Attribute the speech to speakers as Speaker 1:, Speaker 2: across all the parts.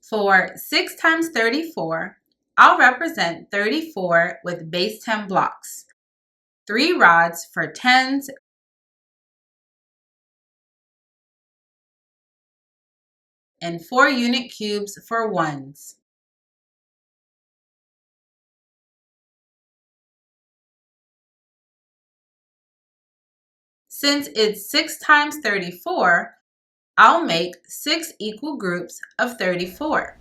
Speaker 1: For 6 times 34, I'll represent 34 with base 10 blocks, 3 rods for 10s, and 4 unit cubes for 1s. Since it's 6 times 34, I'll make 6 equal groups of 34.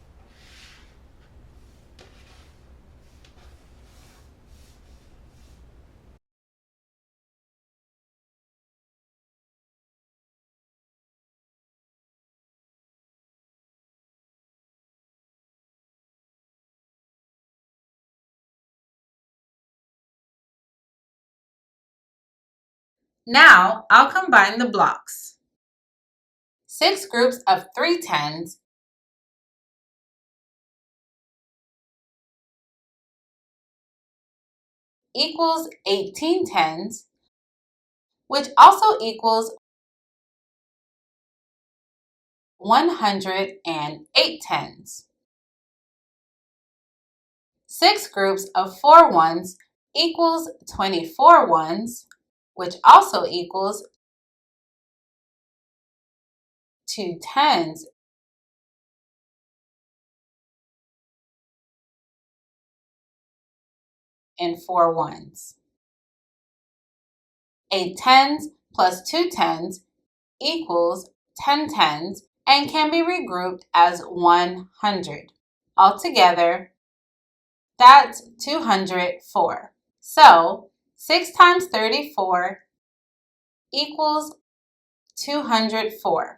Speaker 1: Now I'll combine the blocks. 6 groups of 3 10s equals 18 10s, which also equals 108 10s. 6 groups of 4 1s equals 24 1s, which also equals 2 10s. And 4 1s. 8 10s plus 2 10s equals 10 10s and can be regrouped as 100. Altogether, that's 204. So 6 times 34 equals 204.